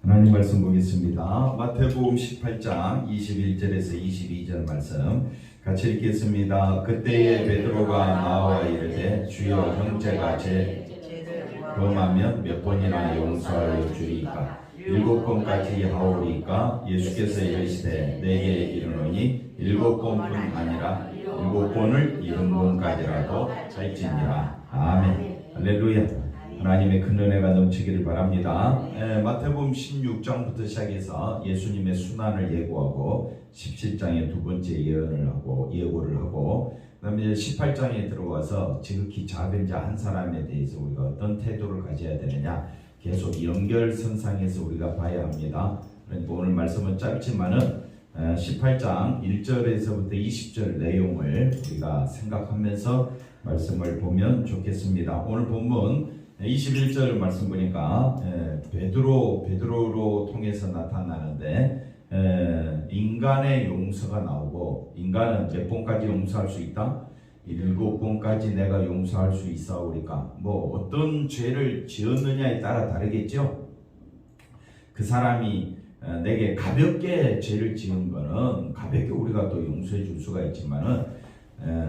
하나님 말씀 보겠습니다. 마태복음 18장 21절에서 22절 말씀 같이 읽겠습니다. 그때에 베드로가 나와 이르되 주여 형제가 제 범하면 몇 번이나 용서하여 주리까 7번까지 하오리까 예수께서 이르시되 내게 이르노니 7번뿐 아니라 7번을 70번까지라도 할지니라. 아멘. 할렐루야. 하나님의 큰 은혜가 넘치기를 바랍니다. 마태복음 16장부터 시작해서 예수님의 순환을 예고하고 17장에 두 번째 예언을 하고 예고를 하고 그다음에 18장에 들어와서 지극히 작은 자 한 사람에 대해서 우리가 어떤 태도를 가져야 되느냐 계속 연결선상에서 우리가 봐야 합니다. 그러니까 오늘 말씀은 짧지만은 18장 1절에서부터 20절 내용을 우리가 생각하면서 말씀을 보면 좋겠습니다. 오늘 본문 21절 말씀 보니까 베드로로 통해서 나타나는데 인간의 용서가 나오고 인간은 몇 번까지 용서할 수 있다? 7번까지 내가 용서할 수 있사오리까. 뭐 어떤 죄를 지었느냐에 따라 다르겠죠. 그 사람이 내게 가볍게 죄를 지은 거는 가볍게 우리가 또 용서해 줄 수가 있지만은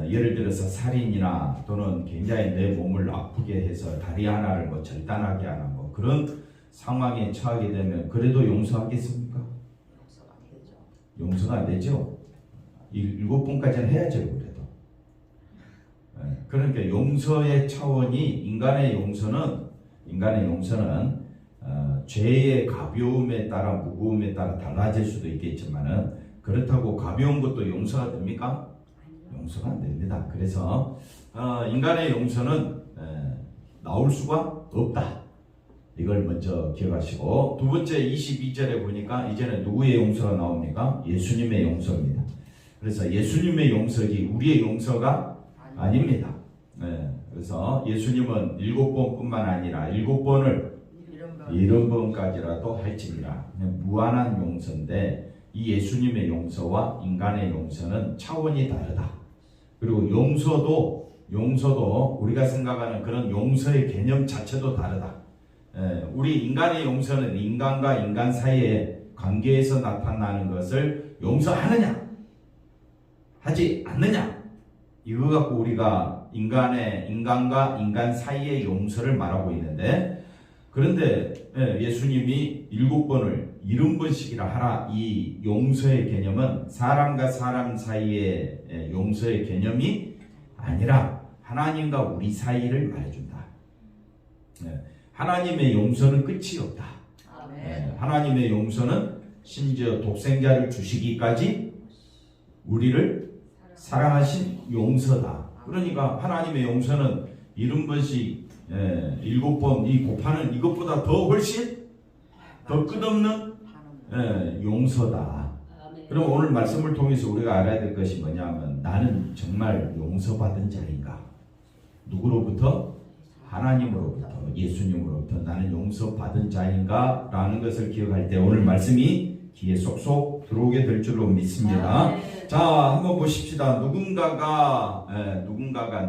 예를 들어서 살인이나 또는 굉장히 내 몸을 아프게 해서 다리 하나를 뭐 절단하게 하는 뭐 그런 상황에 처하게 되면 그래도 용서하겠습니까? 용서가 안 되죠. 7번까지는 해야죠. 그래도. 그러니까 용서의 차원이 인간의 용서는 죄의 가벼움에 따라 무거움에 따라 달라질 수도 있겠지만은 그렇다고 가벼운 것도 용서가 됩니까? 용서가 안 됩니다. 그래서 인간의 용서는 나올 수가 없다. 이걸 먼저 기억하시고 두 번째 22절에 보니까 이제는 누구의 용서가 나옵니까? 예수님의 용서입니다. 그래서 예수님의 용서지 우리의 용서가 아닙니다. 그래서 예수님은 7번뿐만 아니라 7번을 70번까지라도 할지니라. 무한한 용서인데 이 예수님의 용서와 인간의 용서는 차원이 다르다. 그리고 용서도 우리가 생각하는 그런 용서의 개념 자체도 다르다. 우리 인간의 용서는 인간과 인간 사이의 관계에서 나타나는 것을 용서하느냐 하지 않느냐 이거 갖고 우리가 인간과 인간 사이의 용서를 말하고 있는데 그런데 예수님이 7번을 70번씩이라 하라. 이 용서의 개념은 사람과 사람 사이의 용서의 개념이 아니라 하나님과 우리 사이를 말해준다. 하나님의 용서는 끝이 없다. 하나님의 용서는 심지어 독생자를 주시기까지 우리를 사랑하신 용서다. 그러니까 하나님의 용서는 70번씩 7번 이 곱하는 이것보다 더 훨씬 더 끝없는 용서다. 그럼 오늘 말씀을 통해서 우리가 알아야 될 것이 뭐냐면 나는 정말 용서받은 자인가? 누구로부터? 하나님으로부터 예수님으로부터 나는 용서받은 자인가? 라는 것을 기억할 때 오늘 말씀이 귀에 쏙쏙 들어오게 될 줄로 믿습니다. 자, 한번 보십시다. 누군가가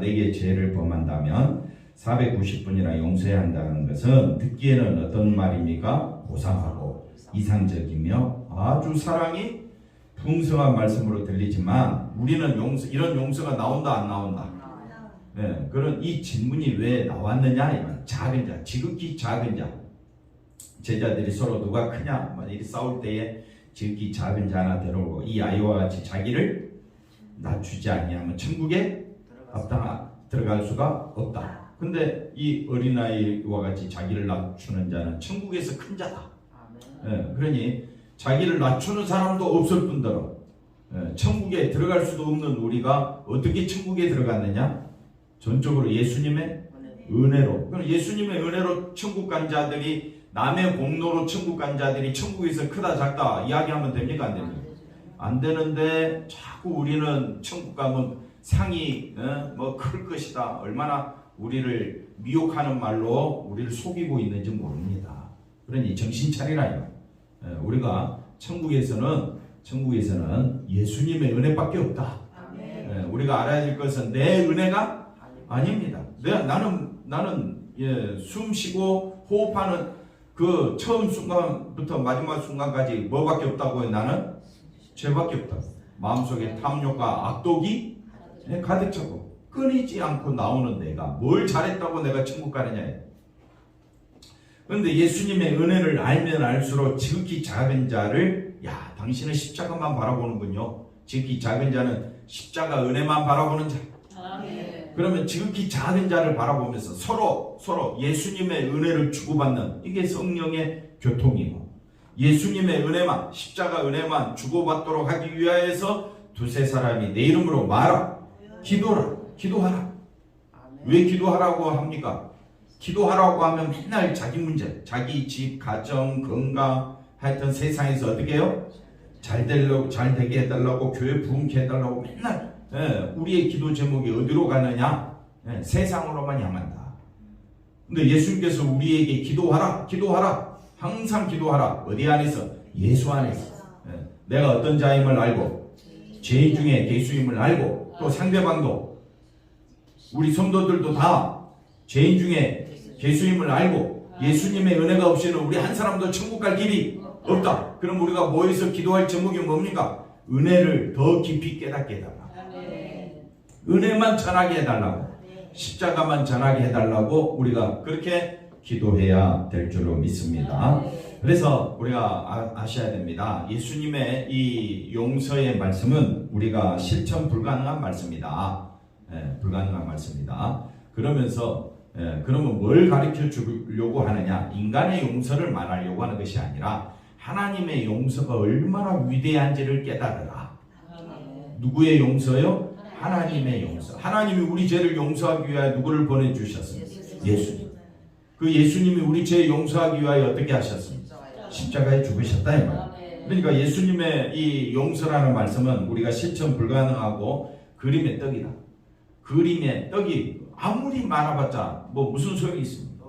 내게 죄를 범한다면 490분이나 용서해야 한다는 것은 듣기에는 어떤 말입니까? 고상하고 이상적이며 아주 사랑이 풍성한 말씀으로 들리지만 우리는 이런 용서가 나온다 안 나온다? 그런 이 질문이 왜 나왔느냐? 작은 자, 지극히 작은 자. 제자들이 서로 누가 크냐? 이렇게 싸울 때에 지극히 작은 자 하나 데려오고 이 아이와 같이 자기를 낮추지 아니하면 천국에 들어갈 수가 없다. 근데 이 어린아이와 같이 자기를 낮추는 자는 천국에서 큰 자다. 그러니 자기를 낮추는 사람도 없을 뿐더러 천국에 들어갈 수도 없는 우리가 어떻게 천국에 들어갔느냐? 전적으로 예수님의 은혜로. 그럼 예수님의 은혜로 천국 간 자들이 남의 공로로 천국 간 자들이 천국에서 크다 작다 이야기하면 됩니까? 안 됩니까? 안 되는데 자꾸 우리는 천국 가면 상이 클 것이다. 얼마나 우리를 미혹하는 말로 우리를 속이고 있는지 모릅니다. 그러니 정신 차리라. 우리가 천국에서는 예수님의 은혜밖에 없다. 우리가 알아야 될 것은 내 은혜가 아닙니다. 나는 숨 쉬고 호흡하는 그 그 처음 순간부터 마지막 순간까지 뭐밖에 없다고요? 나는 죄밖에 없다. 마음속에 탐욕과 악독이 가득 차고 끊이지 않고 나오는 내가 뭘 잘했다고 내가 천국 가느냐. 그런데 예수님의 은혜를 알면 알수록 지극히 작은 자를 당신은 십자가만 바라보는군요. 지극히 작은 자는 십자가 은혜만 바라보는 자. 그러면 지극히 작은 자를 바라보면서 서로 예수님의 은혜를 주고받는 이게 성령의 교통이고, 예수님의 은혜만, 십자가 은혜만 주고받도록 하기 위하여서 두세 사람이 내 이름으로 말하, 기도하라. 왜 기도하라고 합니까? 기도하라고 하면 맨날 자기 문제, 자기 집, 가정, 건강, 하여튼 세상에서 어떻게 해요? 잘 되게 해달라고, 교회 부흥케 해달라고 맨날 우리의 기도 제목이 어디로 가느냐? 세상으로만 향한다. 근데 예수님께서 우리에게 기도하라. 항상 기도하라. 어디 안에서? 예수 안에서. 내가 어떤 자임을 알고, 죄인 중에 개수임을 알고, 또 상대방도, 우리 성도들도 다 죄인 중에 개수임을 알고, 예수님의 은혜가 없이는 우리 한 사람도 천국 갈 길이 없다. 그럼 우리가 모여서 기도할 제목이 뭡니까? 은혜를 더 깊이 깨닫게 해달라. 은혜만 전하게 해달라고, 십자가만 전하게 해달라고 우리가 그렇게 기도해야 될 줄로 믿습니다. 그래서 우리가 아셔야 됩니다. 예수님의 이 용서의 말씀은 우리가 실천 불가능한 말씀이다. 불가능한 말씀이다. 그러면서 그러면 뭘 가르쳐 주려고 하느냐? 인간의 용서를 말하려고 하는 것이 아니라 하나님의 용서가 얼마나 위대한지를 깨달으라. 누구의 용서요? 하나님의 용서. 하나님이 우리 죄를 용서하기 위하여 누구를 보내주셨습니까? 예수님. 그 예수님이 우리 죄 용서하기 위하여 어떻게 하셨습니까? 십자가에 죽으셨다 이 말이에요. 그러니까 예수님의 이 용서라는 말씀은 우리가 실천 불가능하고 그림의 떡이다. 그림의 떡이 아무리 많아봤자 뭐 무슨 소용이 있습니까?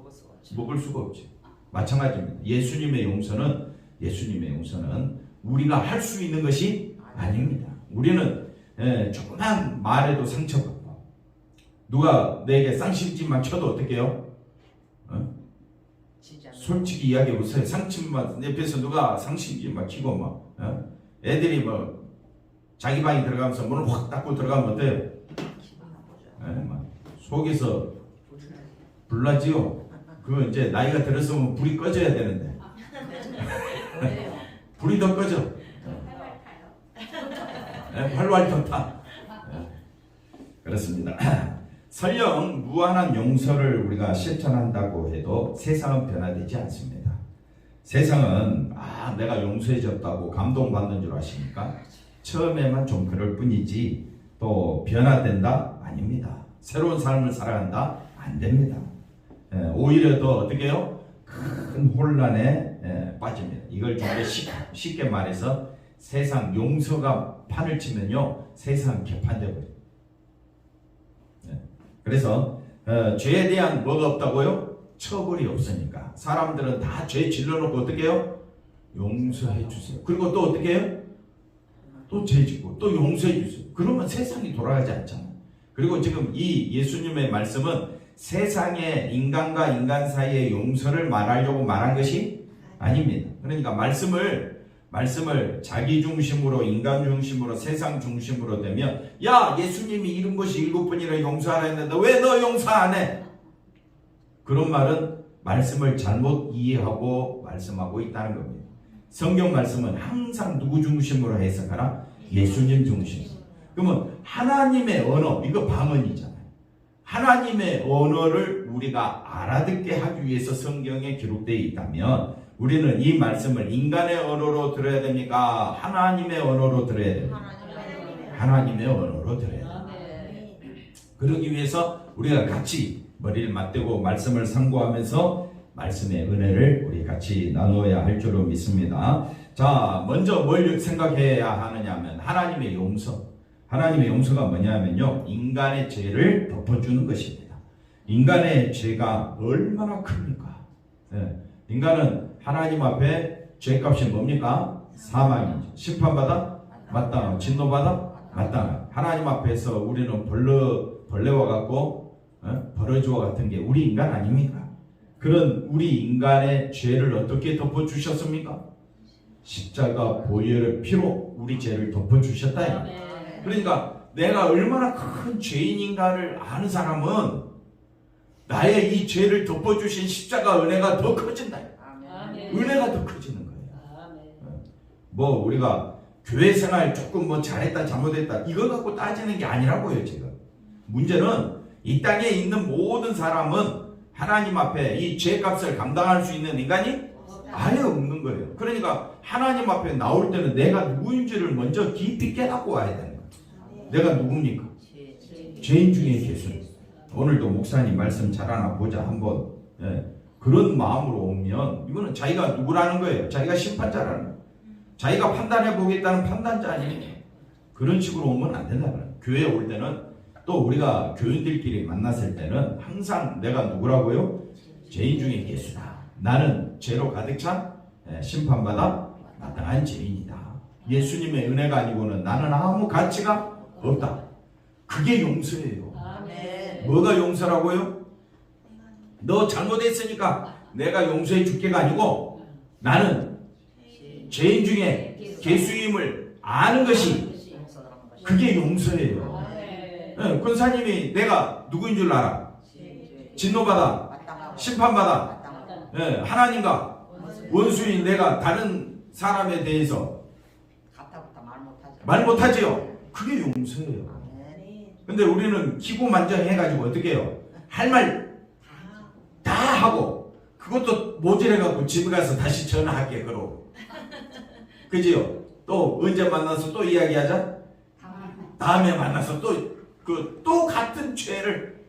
먹을 수가 없지. 마찬가지입니다. 예수님의 용서는 우리가 할 수 있는 것이 아닙니다. 우리는 조그만 말에도 상처받고, 누가 내게 쌍심지만 쳐도 어떻게 해요? 솔직히 이야기해 보세요. 상심만 옆에서 누가 쌍심지만 치고 막 애들이 뭐 자기 방에 들어가면서 문을 확 닫고 들어가면 어때요? 막 속에서 불나지요. 그거 이제 나이가 들었으면 불이 꺼져야 되는데 불이 더 꺼져. 활활 더 그렇습니다. 설령 무한한 용서를 우리가 실천한다고 해도 세상은 변화되지 않습니다. 세상은 내가 용서해줬다고 감동받는 줄 아십니까? 처음에만 좀 그럴 뿐이지 또 변화된다? 아닙니다. 새로운 삶을 살아간다? 안 됩니다. 오히려 더 어떻게 해요? 큰 혼란에 빠집니다. 이걸 좀 더 쉽게 말해서 세상 용서가 판을 치면요, 세상 개판되고요. 그래서 죄에 대한 뭐가 없다고요? 처벌이 없으니까 사람들은 다 죄 질러놓고 어떻게 해요? 용서해 주세요. 그리고 또 어떻게 해요? 또 죄 짓고 또 용서해 주세요. 그러면 세상이 돌아가지 않잖아요. 그리고 지금 이 예수님의 말씀은 세상의 인간과 인간 사이의 용서를 말하려고 말한 것이 아닙니다. 그러니까 말씀을 자기 중심으로, 인간 중심으로, 세상 중심으로 되면, 야, 예수님이 이런 것이 7번이나 용서하라 했는데 왜 너 용서 안 해? 그런 말은 말씀을 잘못 이해하고 말씀하고 있다는 겁니다. 성경 말씀은 항상 누구 중심으로 해석하라? 예수님 중심. 그러면 하나님의 언어, 이거 방언이잖아요. 하나님의 언어를 우리가 알아듣게 하기 위해서 성경에 기록되어 있다면, 우리는 이 말씀을 인간의 언어로 들어야 됩니까? 하나님의 언어로 들어야 됩니까? 하나님의 언어로 들어야 됩니다. 그러기 위해서 우리가 같이 머리를 맞대고 말씀을 상고하면서 말씀의 은혜를 우리 같이 나누어야 할 줄로 믿습니다. 자, 먼저 뭘 생각해야 하느냐 하면 하나님의 용서. 하나님의 용서가 뭐냐면요, 인간의 죄를 덮어주는 것입니다. 인간의 죄가 얼마나 큽니까? 인간은 하나님 앞에 죄값이 뭡니까? 사망이죠. 심판받아? 마땅하고 진노받아? 마땅하고. 하나님 앞에서 우리는 벌레와 같고 버러지와 같은 게 우리 인간 아닙니까? 그런 우리 인간의 죄를 어떻게 덮어주셨습니까? 십자가 보혈의 피로 우리 죄를 덮어주셨다. 그러니까 내가 얼마나 큰 죄인인가를 아는 사람은 나의 이 죄를 덮어주신 십자가 은혜가 더 커진다. 은혜가 더 커지는 거예요. 뭐 우리가 교회 생활 조금 뭐 잘했다 잘못했다 이거 갖고 따지는 게 아니라고요. 지금 문제는 이 땅에 있는 모든 사람은 하나님 앞에 이 죄값을 감당할 수 있는 인간이 아예 없는 거예요. 그러니까 하나님 앞에 나올 때는 내가 누구인지를 먼저 깊이 깨닫고 와야 되는 거예요. 내가 누굽니까? 죄인 중에 예수님. 오늘도 목사님 말씀 잘하나 보자 한번. 그런 마음으로 오면 이거는 자기가 누구라는 거예요. 자기가 심판자라는 거예요. 자기가 판단해 보겠다는 판단자 아니에요. 그런 식으로 오면 안 된다는 거예요. 교회에 올 때는 또 우리가 교인들끼리 만났을 때는 항상 내가 누구라고요? 죄인 중에 예수다. 나는 죄로 가득 찬 심판받아 마땅한 죄인이다. 예수님의 은혜가 아니고는 나는 아무 가치가 없다. 그게 용서예요. 뭐가 용서라고요? 너 잘못했으니까 내가 용서해 줄게가 아니고 나는 죄인 중에 예수임을 아는 것이 그게 용서예요. 권사님이 내가 누구인 줄 알아? 진노받아 심판받아 하나님과 원수인 내가 다른 사람에 대해서 말 못하지요. 그게 용서예요. 근데 우리는 기고만장해가지고 어떻게 해요? 할 말 다 하고 그것도 모질해갖고 집에 가서 다시 전화할게 그러고 그지요? 또 언제 만나서 또 이야기하자? 다음에 만나서 또 같은 죄를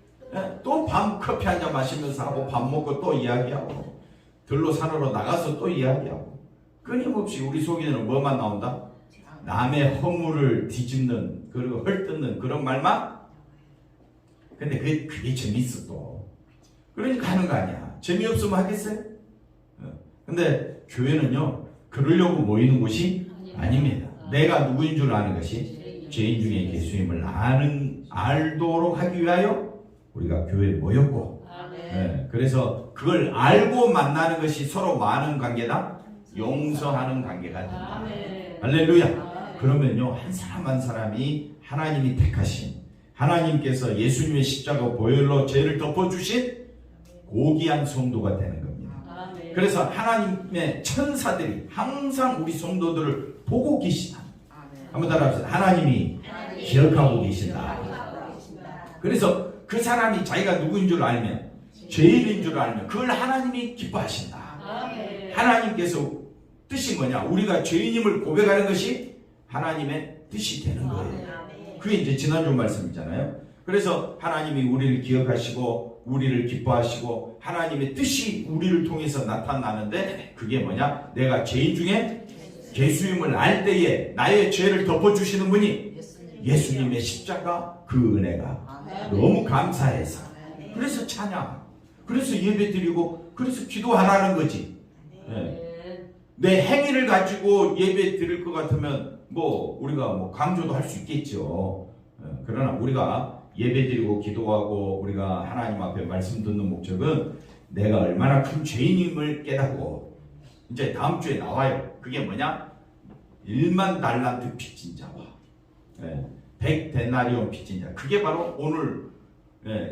또 밤 커피 한잔 마시면서 하고 밥 먹고 또 이야기하고 들로 산으로 나가서 또 이야기하고 끊임없이 우리 속에는 뭐만 나온다? 남의 허물을 뒤집는 그리고 헐뜯는 그런 말만. 근데 그게 재밌어 또. 그러니까 하는 거 아니야. 재미없으면 하겠어요? 근데 교회는요 그러려고 모이는 곳이 아닙니다. 내가 누구인 줄 아는 것이 죄인 중에 예수님을 알도록 하기 위하여 우리가 교회에 모였고 그래서 그걸 알고 만나는 것이 서로 많은 관계다. 용서하는 관계가 된다. 할렐루야. 그러면요 한 사람 한 사람이 하나님이 택하신 하나님께서 예수님의 십자가 보혈로 죄를 덮어주신 고귀한 성도가 되는 겁니다. 그래서 하나님의 천사들이 항상 우리 성도들을 보고 계시다. 한번 따라합시다. 하나님이 기억하고 계신다. 그래서 그 사람이 자기가 누구인 줄 알면 죄인인 줄 알면 그걸 하나님이 기뻐하신다. 하나님께서 뜻이 뭐냐? 우리가 죄인임을 고백하는 것이 하나님의 뜻이 되는 거예요. 그게 이제 지난주 말씀이잖아요. 그래서 하나님이 우리를 기억하시고 우리를 기뻐하시고 하나님의 뜻이 우리를 통해서 나타나는데 그게 뭐냐? 내가 죄인 중에 예수님을 알 때에 나의 죄를 덮어주시는 분이 예수님의 십자가 그 은혜가 너무 감사해서 그래서 찬양, 그래서 예배 드리고 그래서 기도하라는 거지. 내 행위를 가지고 예배 드릴 것 같으면 뭐 우리가 강조도 할 수 있겠죠. 그러나 우리가 예배 드리고 기도하고 우리가 하나님 앞에 말씀 듣는 목적은 내가 얼마나 큰 죄인임을 깨닫고 이제 다음 주에 나와요. 그게 뭐냐? 1만 달란트 빚진 자와 100데나리온 빚진 자. 그게 바로 오늘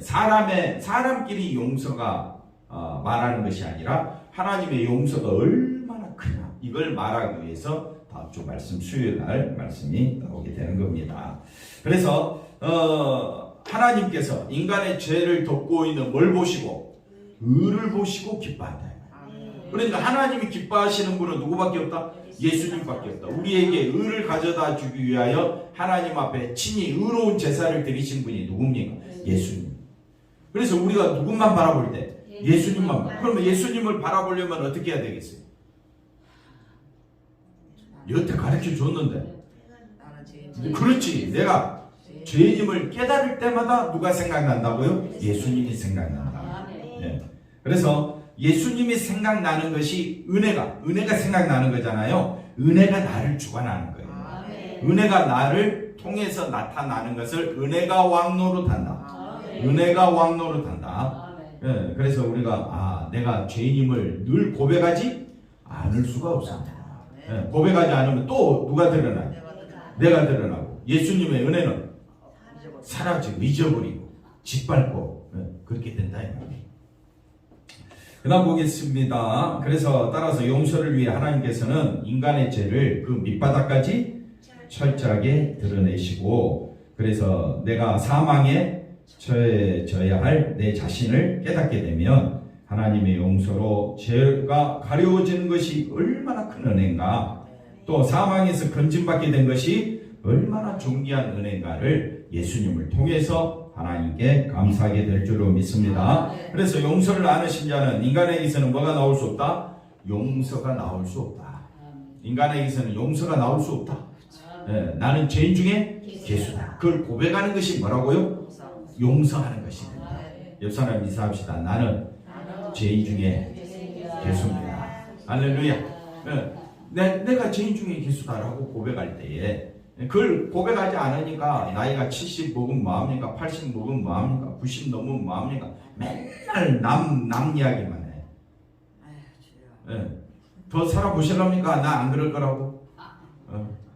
사람끼리 용서가 말하는 것이 아니라 하나님의 용서가 얼마나 크냐 이걸 말하기 위해서 다음 주 말씀 수요일 날 말씀이 나오게 되는 겁니다. 그래서 하나님께서 인간의 죄를 덮고 있는 뭘 보시고 의를 보시고 기뻐한다. 그러니까 하나님이 기뻐하시는 분은 누구밖에 없다? 예수님밖에 없다. 우리에게 의를 가져다 주기 위하여 하나님 앞에 친히 의로운 제사를 드리신 분이 누굽니까? 예수님. 그래서 우리가 누군만 바라볼 때 예수님만. 그러면 예수님을 바라보려면 어떻게 해야 되겠어요? 여태 가르쳐 줬는데 그렇지. 내가 죄인임을 깨달을 때마다 누가 생각난다고요? 예수님이 생각난다. 그래서 예수님이 생각나는 것이 은혜가 생각나는 거잖아요. 은혜가 나를 주관하는 거예요. 은혜가 나를 통해서 나타나는 것을 은혜가 왕노릇한다. 은혜가 왕노릇한다. 그래서 우리가 내가 죄인임을 늘 고백하지 않을 수가 없습니다. 고백하지 않으면 또 누가 드러나요? 내가 드러나고 예수님의 은혜는 사라지고 잊어버리고 짓밟고 그렇게 된다 이 말이에요. 그 다음 보겠습니다. 그래서 따라서 용서를 위해 하나님께서는 인간의 죄를 그 밑바닥까지 철저하게 드러내시고, 그래서 내가 사망에 처해져야 할 내 자신을 깨닫게 되면 하나님의 용서로 죄가 가려워지는 것이 얼마나 큰 은혜인가, 또 사망에서 건진받게 된 것이 얼마나 존귀한 은혜인가를 예수님을 통해서 하나님께 감사하게 될 줄로 믿습니다. 그래서 용서를 안 하신 자는 인간에게서는 뭐가 나올 수 없다? 용서가 나올 수 없다. 인간에게서는 용서가 나올 수 없다. 나는 죄인 중에 괴수다. 그걸 고백하는 것이 뭐라고요? 용서하는 것이 된다. 옆 사람 인사합시다. 나는 죄인 중에 괴수입니다. 할렐루야. 내가 죄인 중에 괴수다라고 고백할 때에 그걸 고백하지 않으니까 나이가 70 먹으면 뭐합니까? 80 먹으면 뭐합니까? 90 넘으면 뭐합니까? 맨날 남 이야기만 해. 더 살아보실랍니까? 나 안 그럴 거라고?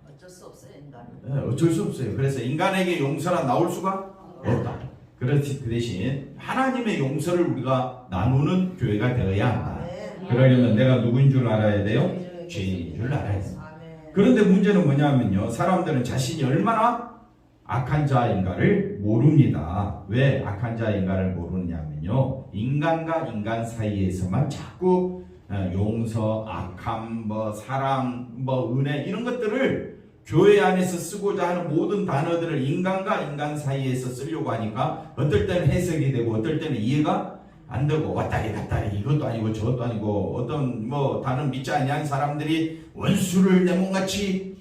어쩔 수 없어요, 인간은. 어쩔 수 없어요. 그래서 인간에게 용서가 나올 수가 없다. 그래서 그 대신 하나님의 용서를 우리가 나누는 교회가 되어야 한다. 그러려면 내가 누구인 줄 알아야 돼요? 죄인인 줄 알아야 돼요. 그런데 문제는 뭐냐면요, 사람들은 자신이 얼마나 악한 자인가를 모릅니다. 왜 악한 자인가를 모르냐면요, 인간과 인간 사이에서만 자꾸 용서, 악함, 사랑, 은혜 이런 것들을 교회 안에서 쓰고자 하는 모든 단어들을 인간과 인간 사이에서 쓰려고 하니까 어떨 때는 해석이 되고 어떨 때는 이해가 안 되고 왔다리 갔다리, 이것도 아니고 저것도 아니고, 어떤 다른 믿지 아니한 사람들이 원수를 내 몸같이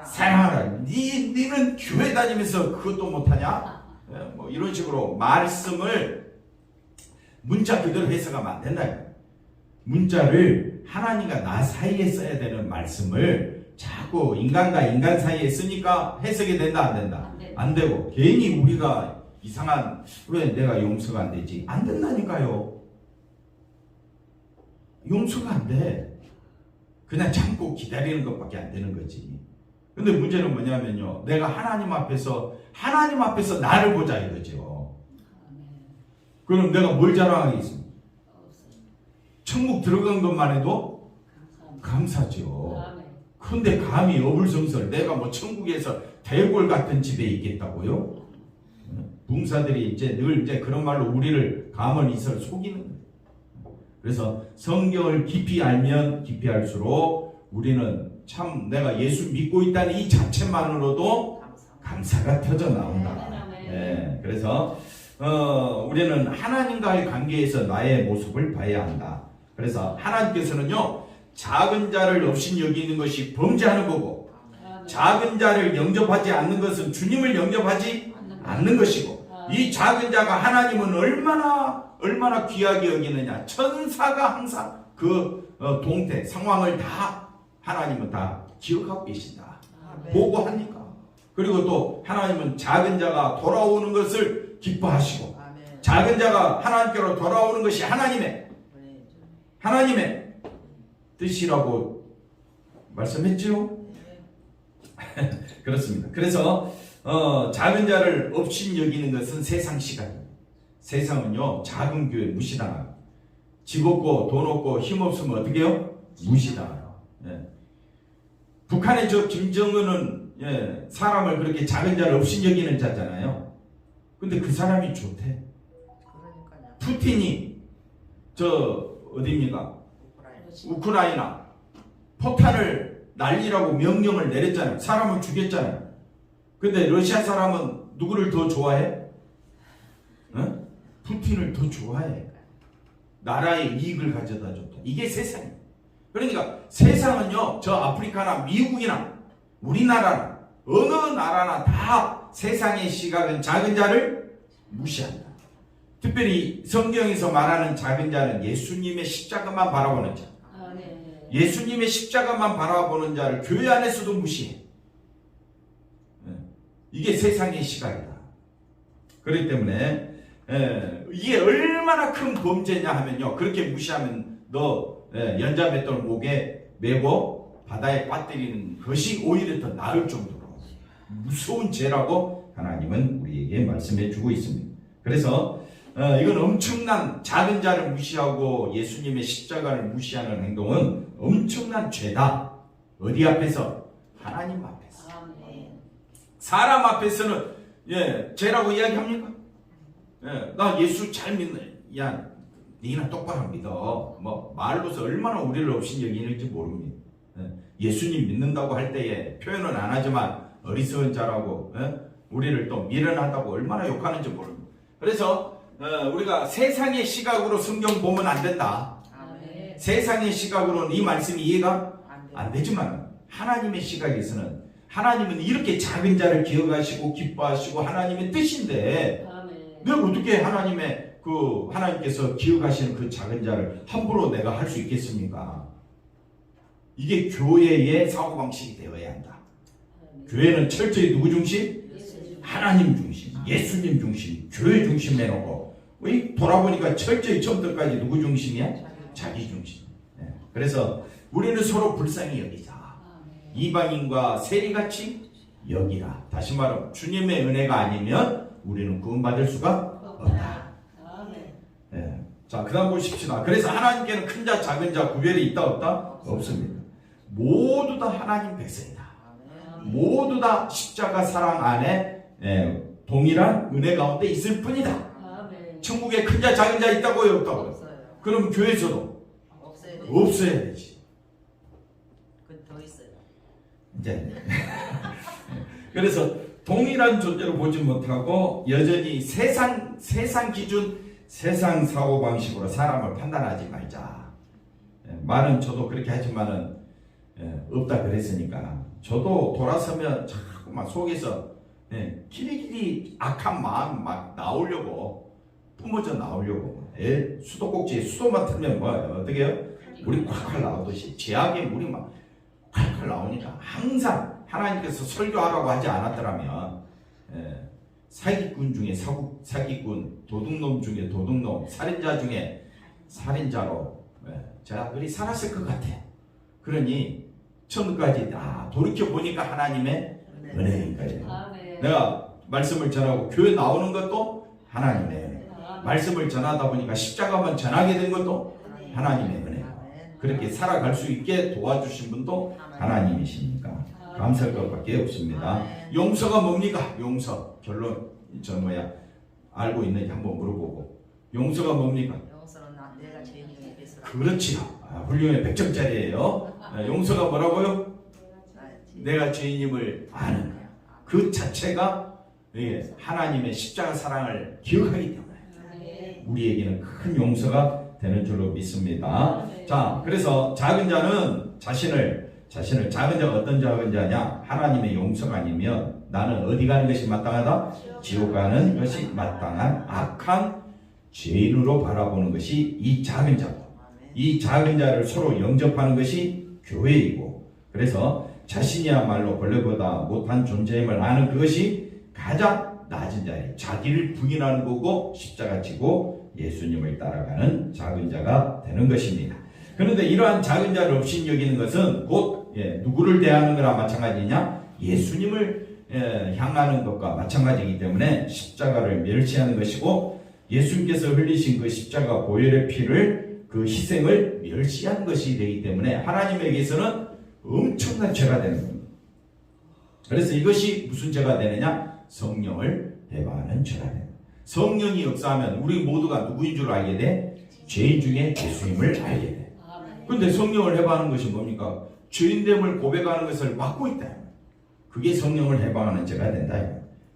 사랑하라. 니는 교회 다니면서 그것도 못하냐? 이런 식으로 말씀을 문자 그대로 해석하면 안 된다. 문자를 하나님과 나 사이에 써야 되는 말씀을 자꾸 인간과 인간 사이에 쓰니까 해석이 된다 안 된다? 안 되고, 괜히 우리가 이상한, 왜 내가 용서가 안 되지? 안 된다니까요. 용서가 안 돼. 그냥 참고 기다리는 것밖에 안 되는 거지. 근데 문제는 뭐냐면요, 내가 하나님 앞에서 나를 보자 이거죠. 그럼 내가 뭘 자랑하겠습니까? 천국 들어간 것만 해도 감사죠. 근데 감히 어불성설, 내가 천국에서 대골 같은 집에 있겠다고요? 붕사들이 늘 그런 말로 우리를 가만 있어 속이는 거예요. 그래서 성경을 깊이 알면 깊이 알수록 우리는 참 내가 예수 믿고 있다는 이 자체만으로도 감사가 터져 나온다. 그래서 우리는 하나님과의 관계에서 나의 모습을 봐야 한다. 그래서 하나님께서는요, 작은 자를 없인 여기는 것이 범죄하는 거고, 작은 자를 영접하지 않는 것은 주님을 영접하지 않는 것이고, 이 작은 자가 하나님은 얼마나 귀하게 여기느냐. 천사가 항상 그 동태 상황을 다 하나님은 다 기억하고 계신다. 보고하니까. 그리고 또 하나님은 작은 자가 돌아오는 것을 기뻐하시고, 작은 자가 하나님께로 돌아오는 것이 하나님의 뜻이라고 말씀했죠. 그렇습니다. 그래서 작은 자를 없인 여기는 것은 세상 시간입니다. 세상은요, 작은 교회 무시당합니다. 집 없고 돈 없고 힘 없으면 어떻게 해요? 무시당해요. 북한의 김정은은 사람을 그렇게 작은 자를 없인 여기는 자잖아요. 근데 그 사람이 좋대. 푸틴이 어디입니까? 우크라이나 포탄을 날리라고 명령을 내렸잖아요. 사람을 죽였잖아요. 근데 러시아 사람은 누구를 더 좋아해? 푸틴을 더 좋아해. 나라의 이익을 가져다 줬다. 이게 세상이에요. 그러니까 세상은요, 저 아프리카나 미국이나 우리나라나 어느 나라나 다 세상의 시각은 작은 자를 무시한다. 특별히 성경에서 말하는 작은 자는 예수님의 십자가만 바라보는 자. 예수님의 십자가만 바라보는 자를 교회 안에서도 무시해. 이게 세상의 시각이다. 그렇기 때문에 이게 얼마나 큰 범죄냐 하면요. 그렇게 무시하면 너 연자맷돌 목에 메고 바다에 빠뜨리는 것이 오히려 더 나을 정도로 무서운 죄라고 하나님은 우리에게 말씀해 주고 있습니다. 그래서 이건 엄청난 작은 자를 무시하고 예수님의 십자가를 무시하는 행동은 엄청난 죄다. 어디 앞에서? 하나님 앞에서. 사람 앞에서는 죄라고 이야기합니까? 나 예수 잘 믿네. 야, 니나 똑바로 믿어. 뭐 말로서 얼마나 우리를 없인 여기는지 모릅니다. 예수님 믿는다고 할 때에 표현은 안 하지만 어리석은 자라고 우리를 또 미련하다고 얼마나 욕하는지 모릅니다. 그래서 우리가 세상의 시각으로 성경 보면 안 된다. 세상의 시각으로는 이 말씀이 이해가 안 되지만 하나님의 시각에서는 하나님은 이렇게 작은 자를 기억하시고 기뻐하시고 하나님의 뜻인데 내가 어떻게 하나님께서 기억하시는 그 작은 자를 함부로 내가 할 수 있겠습니까? 이게 교회의 사고방식이 되어야 한다. 교회는 철저히 누구 중심? 하나님 중심, 예수님 중심, 교회 중심 해놓고 돌아보니까 철저히 처음부터까지 누구 중심이야? 자기 중심. 그래서 우리는 서로 불쌍히 여기자. 이방인과 세리같이 여기라. 다시 말하면 주님의 은혜가 아니면 우리는 구원받을 수가 없다. 자, 그 다음 보십시다. 그래서 하나님께는 큰 자 작은 자 구별이 있다 없다? 없습니다. 모두 다 하나님 백성이다. 모두 다 십자가 사랑 안에 동일한 은혜 가운데 있을 뿐이다. 천국에 큰 자 작은 자 있다고요 없다고요? 그럼 교회에서도 없어야 되지. 더 있어요. 이제 그래서 동일한 존재로 보지 못하고 여전히 세상 기준, 세상 사고 방식으로 사람을 판단하지 말자. 말은 저도 그렇게 하지만은 없다 그랬으니까 저도 돌아서면 자꾸만 속에서 길이길이 악한 마음 막 나오려고 뿜어져 나오려고 수도꼭지에 수도만 틀면 뭐예요? 어떻게 해요? 물이 콸콸 나오듯이 죄악의 물이 막 콸콸 나오니까 항상 하나님께서 설교하라고 하지 않았더라면 사기꾼 중에 사기꾼, 도둑놈 중에 도둑놈, 살인자 중에 살인자로 제가 그리 살았을 것 같아. 그러니 처음까지 돌이켜보니까 하나님의 은혜인 거예요. 내가 말씀을 전하고 교회 나오는 것도 하나님의 은혜. 말씀을 전하다 보니까 십자가만 전하게 된 것도 하나님의 은혜. 그렇게 살아갈 수 있게 도와주신 분도 하나님이십니까? 감사할 것밖에 없습니다. 용서가 뭡니까? 용서. 결론 알고 있는지 한번 물어보고. 용서가 뭡니까? 용서는 내가 죄인에게 빚을 그렇지요. 훌륭해. 100점짜리예요. 용서가 뭐라고요? 내가 죄인임을 아는 거예요. 그 자체가 하나님의 십자가 사랑을 기억하기 때문에 우리에게는 큰 용서가 되는 줄로 믿습니다. 자, 그래서 작은 자는 자신을 작은 자가 어떤 작은 자냐? 하나님의 용서가 아니면 나는 어디 가는 것이 마땅하다? 지옥 가는 것이 마땅한 악한 죄인으로 바라보는 것이 이 작은 자고, 이 작은 자를 서로 영접하는 것이 교회이고, 그래서 자신이야말로 벌레보다 못한 존재임을 아는 그것이 가장 낮은 자리, 자기를 부인하는 거고 십자가 지고 예수님을 따라가는 작은 자가 되는 것입니다. 그런데 이러한 작은 자를 없인 여기는 것은 곧 누구를 대하는 거나 마찬가지냐? 예수님을 향하는 것과 마찬가지이기 때문에 십자가를 멸시하는 것이고, 예수님께서 흘리신 그 십자가 보혈의 피를, 그 희생을 멸시한 것이 되기 때문에 하나님에게서는 엄청난 죄가 되는 겁니다. 그래서 이것이 무슨 죄가 되느냐? 성령을 배반하는 죄가 됩니다. 성령이 역사하면 우리 모두가 누구인 줄 알게 돼? 죄인 중에 예수님을 알게 돼. 그런데 성령을 해방하는 것이 뭡니까? 죄인됨을 고백하는 것을 막고 있다. 그게 성령을 해방하는 죄가 된다.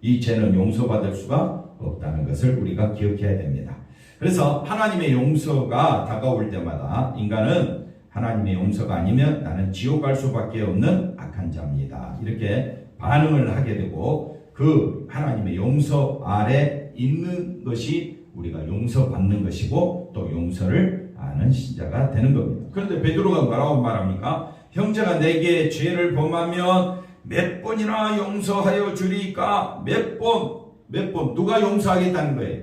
이 죄는 용서받을 수가 없다는 것을 우리가 기억해야 됩니다. 그래서 하나님의 용서가 다가올 때마다 인간은 하나님의 용서가 아니면 나는 지옥 갈 수밖에 없는 악한 자입니다. 이렇게 반응을 하게 되고, 그 하나님의 용서 아래 있는 것이 우리가 용서받는 것이고 또 용서를 아는 신자가 되는 겁니다. 그런데 베드로가 뭐라고 말합니까? 형제가 내게 죄를 범하면 몇 번이나 용서하여 주리까? 몇 번 누가 용서하겠다는 거예요?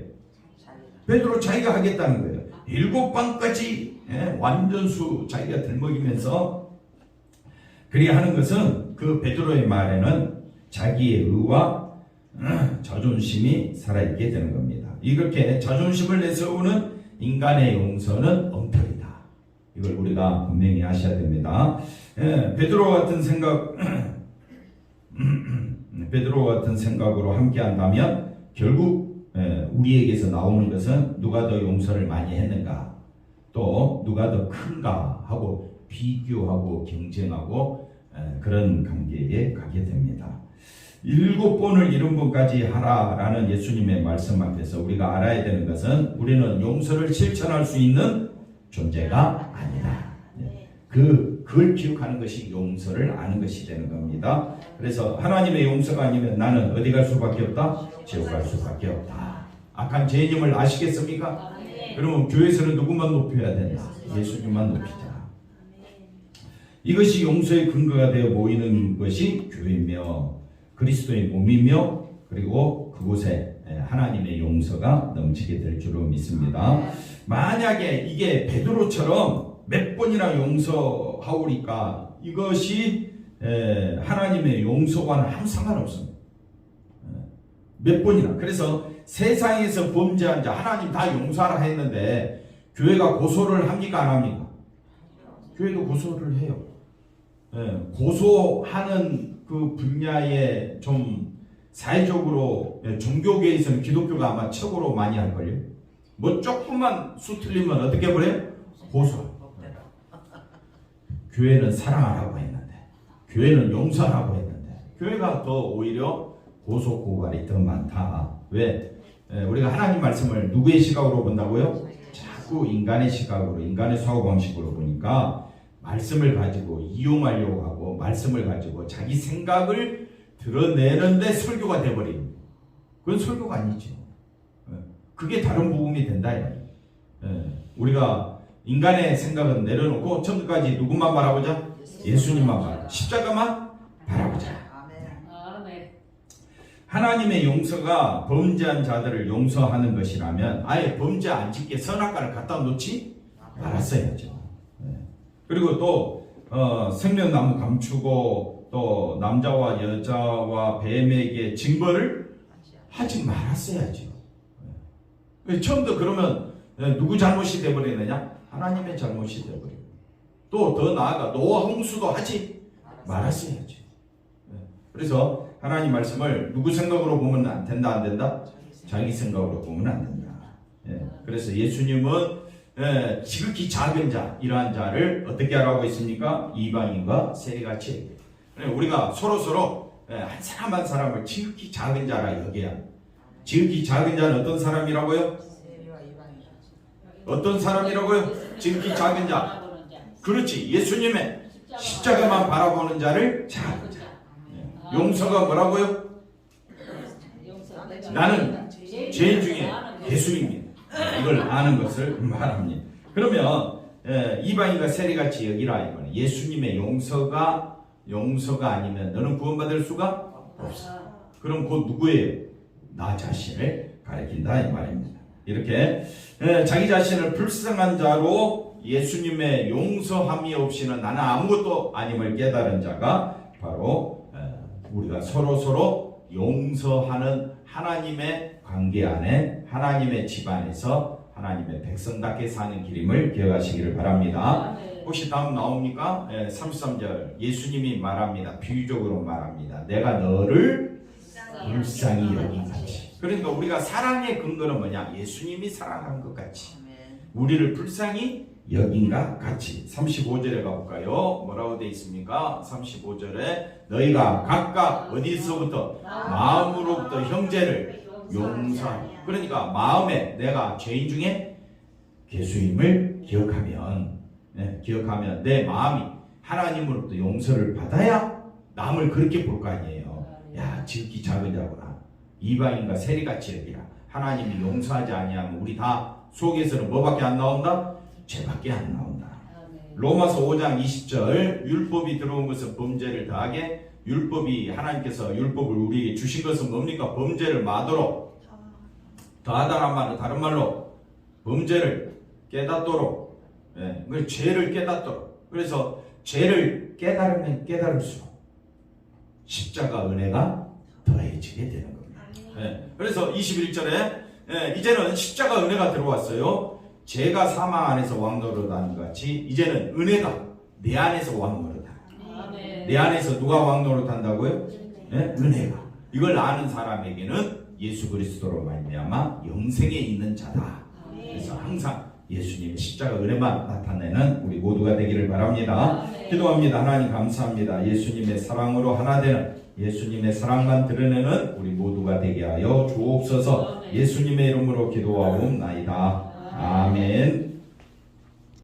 베드로 자기가 하겠다는 거예요. 7방까지 완전수 자기가 들먹이면서 그리 하는 것은 그 베드로의 말에는 자기의 의와 자존심이 살아있게 되는 겁니다. 이렇게 자존심을 내세우는 인간의 용서는 엉터리다. 이걸 우리가 분명히 아셔야 됩니다. 베드로 같은 생각 베드로 같은 생각으로 함께 한다면 결국 우리에게서 나오는 것은 누가 더 용서를 많이 했는가, 또 누가 더 큰가 하고 비교하고 경쟁하고 그런 관계에 가게 됩니다. 7번을 70번까지 하라라는 예수님의 말씀 앞에서 우리가 알아야 되는 것은 우리는 용서를 실천할 수 있는 존재가 아니다. 그걸 기억하는 것이 용서를 아는 것이 되는 겁니다. 그래서 하나님의 용서가 아니면 나는 어디 갈 수밖에 없다? 지옥 갈 수밖에 없다. 악한 죄인임을 아시겠습니까? 그러면 교회에서는 누구만 높여야 된다? 예수님만 높이자. 이것이 용서의 근거가 되어 보이는 것이 교회이며 그리스도의 몸이며 그리고 그곳에 하나님의 용서가 넘치게 될 줄로 믿습니다. 만약에 이게 베드로처럼 몇 번이나 용서하오리까 이것이 하나님의 용서와는 아무 상관없습니다. 몇 번이나. 그래서 세상에서 범죄한 자 하나님 다 용서하라 했는데 교회가 고소를 합니까 안 합니까? 교회도 고소를 해요. 고소하는 그 분야에 좀 사회적으로 종교계에서는 기독교가 아마 최고로 많이 할걸요. 뭐 조금만 수 틀리면 어떻게 해버려요? 고소. 교회는 사랑하라고 했는데, 교회는 용서하라고 했는데, 교회가 더 오히려 고소 고발이 더 많다. 왜? 우리가 하나님 말씀을 누구의 시각으로 본다고요? 자꾸 인간의 시각으로, 인간의 사고방식으로 보니까 말씀을 가지고 이용하려고 하고 말씀을 가지고 자기 생각을 드러내는데 설교가 돼버립니다. 그건 설교가 아니죠. 그게 다른 복음이 된다. 우리가 인간의 생각은 내려놓고 처음까지 누구만 바라보자? 예수님만 바라보자. 십자가만 바라보자. 하나님의 용서가 범죄한 자들을 용서하는 것이라면 아예 범죄 안 짓게 선악과를 갖다 놓지 말았어야죠. 그리고 또 생명나무 감추고 또 남자와 여자와 뱀에게 징벌을 하지 말았어야죠. 처음부터 그러면 누구 잘못이 되어버리느냐? 하나님의 잘못이 되어버리고 또 더 나아가 노아 홍수도 하지 말았어야죠. 그래서 하나님 말씀을 누구 생각으로 보면 안 된다 안 된다? 자기 생각으로 보면 안 된다. 그래서 예수님은 지극히 작은 자, 이러한 자를 어떻게 하라고 했습니까? 이방인과 세리같이. 우리가 서로 한 사람 한 사람을 지극히 작은 자라 여겨야. 지극히 작은 자는 어떤 사람이라고요? 어떤 사람이라고요? 지극히 작은 자. 그렇지. 예수님의 십자가만 바라보는 자를 작은 자. 용서가 뭐라고요? 나는 죄인 중에 예수입니다. 이걸 아는 것을 말합니다. 그러면 이방인과 세리같이 여기라 이거는 예수님의 용서가 아니면 너는 구원받을 수가 없어. 그럼 곧 누구예요? 나 자신을 가리킨다 이 말입니다. 이렇게 자기 자신을 불쌍한 자로 예수님의 용서함이 없이는 나는 아무것도 아님을 깨달은 자가 바로 우리가 서로 용서하는 하나님의 관계 안에 하나님의 집안에서 하나님의 백성답게 사는 길임을 기억하시기를 바랍니다. 혹시 다음 나옵니까? 33절 예수님이 말합니다. 비유적으로 말합니다. 내가 너를 불쌍히 여긴 같이. 그러니까 우리가 사랑의 근거는 뭐냐? 예수님이 사랑한 것 같이 우리를 불쌍히 여긴가 같이. 35절에 가볼까요? 뭐라고 되어 있습니까? 35절에 너희가 각각 어디서부터? 마음으로부터 형제를 용서하라. 그러니까 마음에 내가 죄인 중에 개수임을 기억하면 내 마음이 하나님으로부터 용서를 받아야 남을 그렇게 볼 거 아니에요. 야, 지극히 작은 자구나. 이방인과 세리같이 여기라. 하나님이 용서하지 아니하면 우리 다 속에서는 뭐밖에 안 나온다? 죄밖에 안 나온다. 로마서 5장 20절 율법이 들어온 것은 범죄를 더하게 율법이 하나님께서 율법을 우리에게 주신 것은 뭡니까? 범죄를 마도록 더하다란 말은 다른 말로 범죄를 깨닫도록, 그 죄를 깨닫도록. 그래서 죄를 깨달으면 깨달을수록 십자가 은혜가 더해지게 되는 겁니다. 그래서 21절에 이제는 십자가 은혜가 들어왔어요. 죄가 사망 안에서 왕노릇하는 같이 이제는 은혜가 내 안에서 왕노릇한다. 내 안에서 누가 왕노릇한다고요? 은혜가. 이걸 아는 사람에게는 예수 그리스도로 말미암아 영생에 있는 자다. 그래서 항상 예수님의 십자가 은혜만 나타내는 우리 모두가 되기를 바랍니다. 기도합니다. 하나님 감사합니다. 예수님의 사랑으로 하나 되는, 예수님의 사랑만 드러내는 우리 모두가 되게 하여 주옵소서. 예수님의 이름으로 기도하옵나이다. 아멘.